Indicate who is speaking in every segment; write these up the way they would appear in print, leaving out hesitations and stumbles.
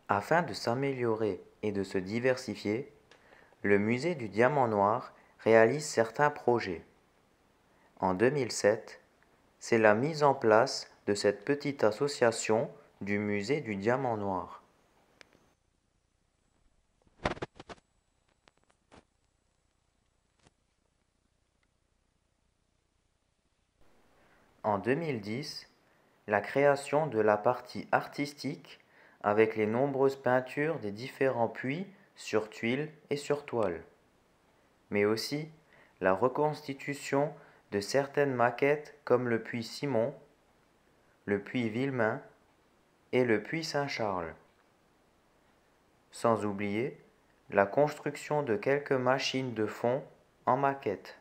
Speaker 1: Afin de s'améliorer et de se diversifier, le musée du diamant noir réalise certains projets. En 2007, c'est la mise en place de cette petite association du musée du diamant noir. En 2010, la création de la partie artistique avec les nombreuses peintures des différents puits sur tuiles et sur toile, mais aussi la reconstitution de certaines maquettes comme le puits Simon, le puits Villemain et le puits Saint-Charles. Sans oublier la construction de quelques machines de fond en maquette.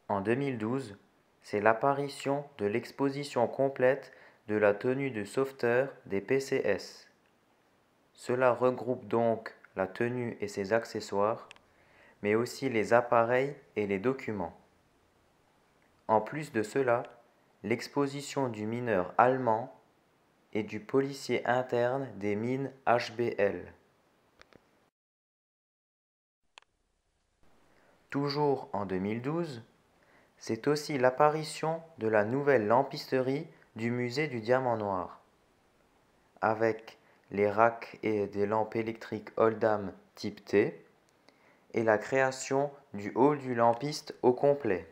Speaker 1: En 2012, c'est l'apparition de l'exposition complète de la tenue de sauveteur des PCS. Cela regroupe donc la tenue et ses accessoires, mais aussi les appareils et les documents. En plus de cela, l'exposition du mineur allemand et du policier interne des mines HBL. Toujours en 2012, c'est aussi l'apparition de la nouvelle lampisterie du musée du diamant noir, avec les racks et des lampes électriques Oldham type T, et la création du hall du lampiste au complet.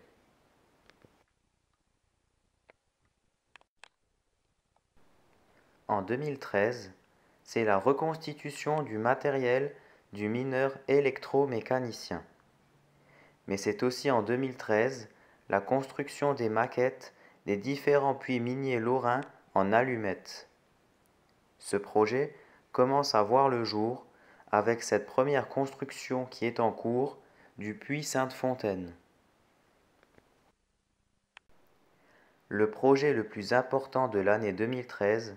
Speaker 1: En 2013, c'est la reconstitution du matériel du mineur électromécanicien. Mais c'est aussi en 2013 la construction des maquettes des différents puits miniers lorrains en allumettes. Ce projet commence à voir le jour avec cette première construction qui est en cours du puits Sainte-Fontaine. Le projet le plus important de l'année 2013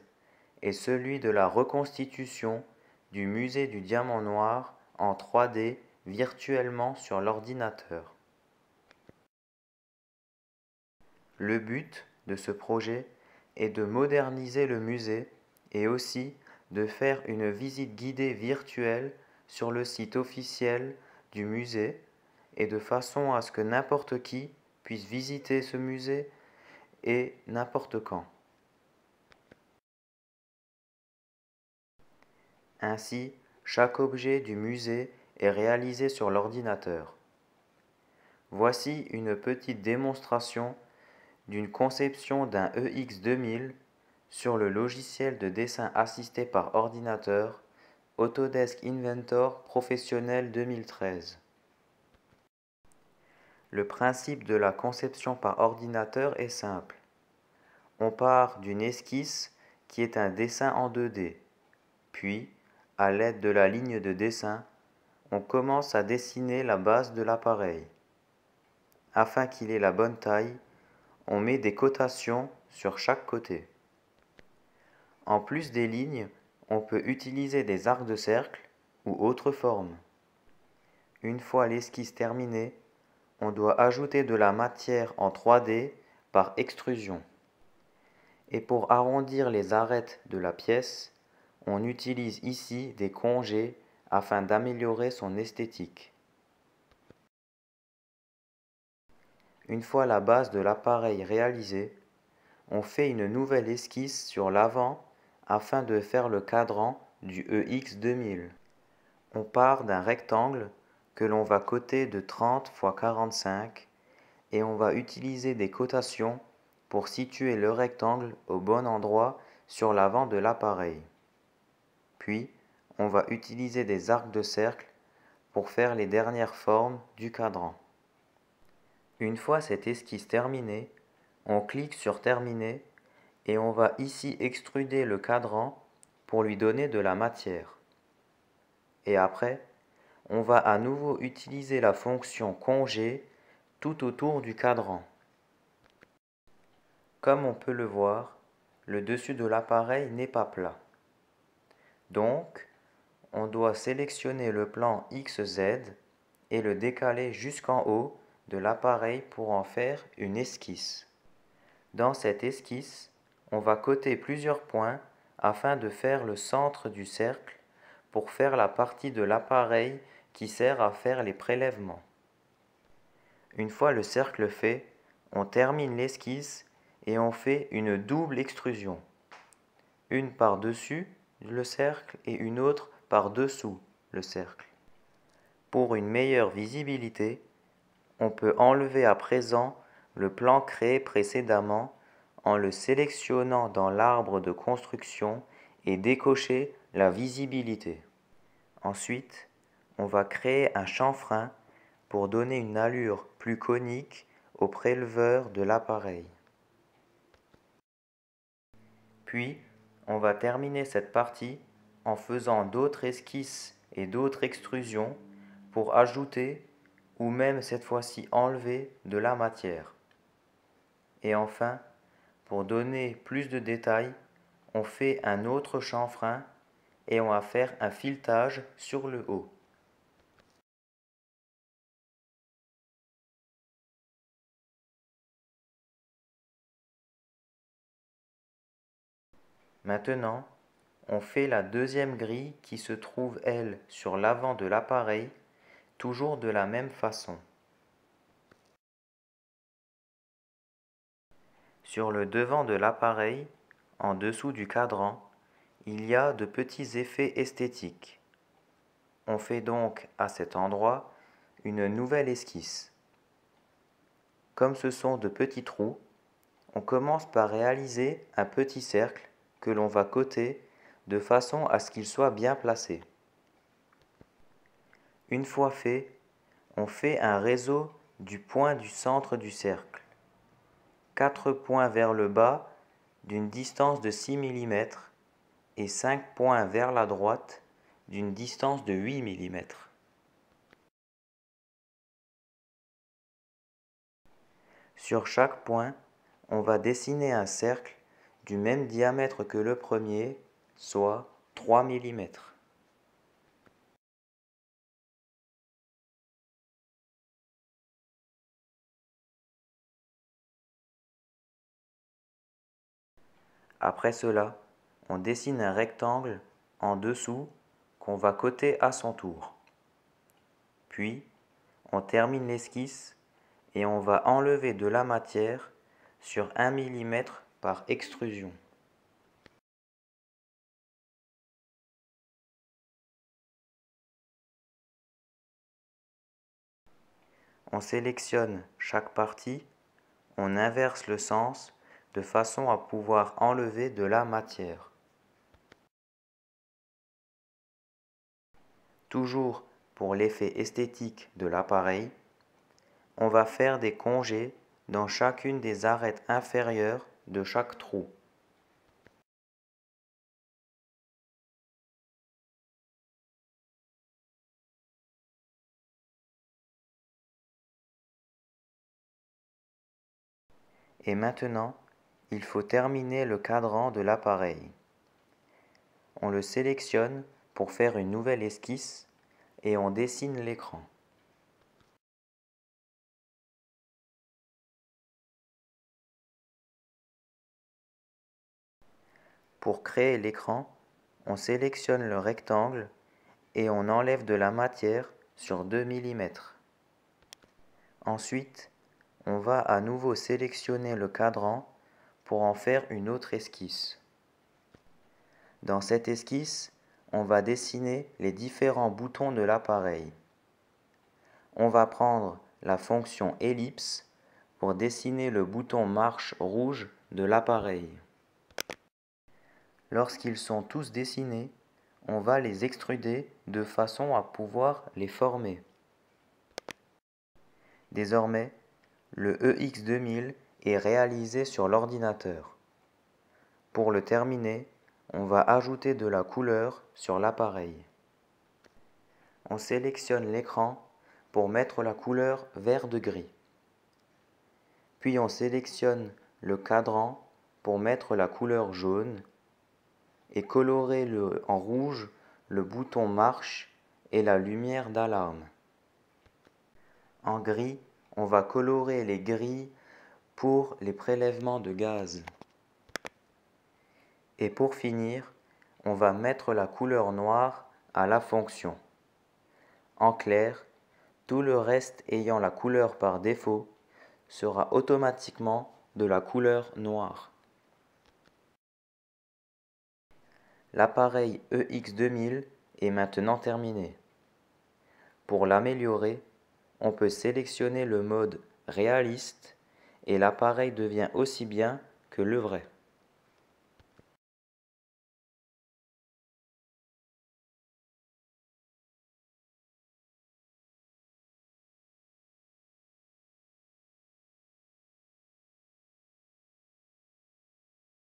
Speaker 1: est celui de la reconstitution du musée du diamant noir en 3D virtuellement sur l'ordinateur. Le but de ce projet est de moderniser le musée et aussi de faire une visite guidée virtuelle sur le site officiel du musée et de façon à ce que n'importe qui puisse visiter ce musée et n'importe quand. Ainsi, chaque objet du musée est réalisé sur l'ordinateur. Voici une petite démonstration d'une conception d'un EX2000 sur le logiciel de dessin assisté par ordinateur Autodesk Inventor Professionnel 2013. Le principe de la conception par ordinateur est simple. On part d'une esquisse qui est un dessin en 2D, puis, à l'aide de la ligne de dessin, on commence à dessiner la base de l'appareil. Afin qu'il ait la bonne taille, on met des cotations sur chaque côté. En plus des lignes, on peut utiliser des arcs de cercle ou autres formes. Une fois l'esquisse terminée, on doit ajouter de la matière en 3D par extrusion. Et pour arrondir les arêtes de la pièce, on utilise ici des congés afin d'améliorer son esthétique. Une fois la base de l'appareil réalisée, on fait une nouvelle esquisse sur l'avant afin de faire le cadran du EX2000. On part d'un rectangle que l'on va coter de 30 x 45 et on va utiliser des cotations pour situer le rectangle au bon endroit sur l'avant de l'appareil. Puis, on va utiliser des arcs de cercle pour faire les dernières formes du cadran. Une fois cette esquisse terminée, on clique sur Terminer et on va ici extruder le cadran pour lui donner de la matière. Et après, on va à nouveau utiliser la fonction Congé tout autour du cadran. Comme on peut le voir, le dessus de l'appareil n'est pas plat. Donc, on doit sélectionner le plan XZ et le décaler jusqu'en haut de l'appareil pour en faire une esquisse. Dans cette esquisse, on va coter plusieurs points afin de faire le centre du cercle pour faire la partie de l'appareil qui sert à faire les prélèvements. Une fois le cercle fait, on termine l'esquisse et on fait une double extrusion. Une par-dessus le cercle et une autre par-dessous le cercle. Pour une meilleure visibilité, on peut enlever à présent le plan créé précédemment en le sélectionnant dans l'arbre de construction et décocher la visibilité. Ensuite, on va créer un chanfrein pour donner une allure plus conique au préleveur de l'appareil. Puis, on va terminer cette partie en faisant d'autres esquisses et d'autres extrusions pour ajouter ou même cette fois-ci enlever de la matière. Et enfin, pour donner plus de détails, on fait un autre chanfrein et on va faire un filetage sur le haut. Maintenant, on fait la deuxième grille qui se trouve, elle, sur l'avant de l'appareil, toujours de la même façon. Sur le devant de l'appareil, en dessous du cadran, il y a de petits effets esthétiques. On fait donc à cet endroit une nouvelle esquisse. Comme ce sont de petits trous, on commence par réaliser un petit cercle que l'on va coter de façon à ce qu'il soit bien placé. Une fois fait, on fait un réseau du point du centre du cercle. 4 points vers le bas d'une distance de 6 mm et 5 points vers la droite d'une distance de 8 mm. Sur chaque point, on va dessiner un cercle du même diamètre que le premier, soit 3 mm. Après cela, on dessine un rectangle en dessous qu'on va coter à son tour. Puis, on termine l'esquisse et on va enlever de la matière sur 1 mm par extrusion. On sélectionne chaque partie, on inverse le sens de façon à pouvoir enlever de la matière. Toujours pour l'effet esthétique de l'appareil, on va faire des congés dans chacune des arêtes inférieures de chaque trou. Et maintenant, il faut terminer le cadran de l'appareil. On le sélectionne pour faire une nouvelle esquisse et on dessine l'écran. Pour créer l'écran, on sélectionne le rectangle et on enlève de la matière sur 2 mm. Ensuite, on va à nouveau sélectionner le cadran pour en faire une autre esquisse. Dans cette esquisse, on va dessiner les différents boutons de l'appareil. On va prendre la fonction ellipse pour dessiner le bouton marche rouge de l'appareil. Lorsqu'ils sont tous dessinés, on va les extruder de façon à pouvoir les former. Désormais, le EX2000 est réalisé sur l'ordinateur. Pour le terminer, on va ajouter de la couleur sur l'appareil. On sélectionne l'écran pour mettre la couleur vert de gris. Puis on sélectionne le cadran pour mettre la couleur jaune et colorer en rouge le bouton marche et la lumière d'alarme. En gris, on va colorer les grilles pour les prélèvements de gaz. Et pour finir, on va mettre la couleur noire à la fonction. En clair, tout le reste ayant la couleur par défaut sera automatiquement de la couleur noire. L'appareil EX2000 est maintenant terminé. Pour l'améliorer, on peut sélectionner le mode réaliste et l'appareil devient aussi bien que le vrai.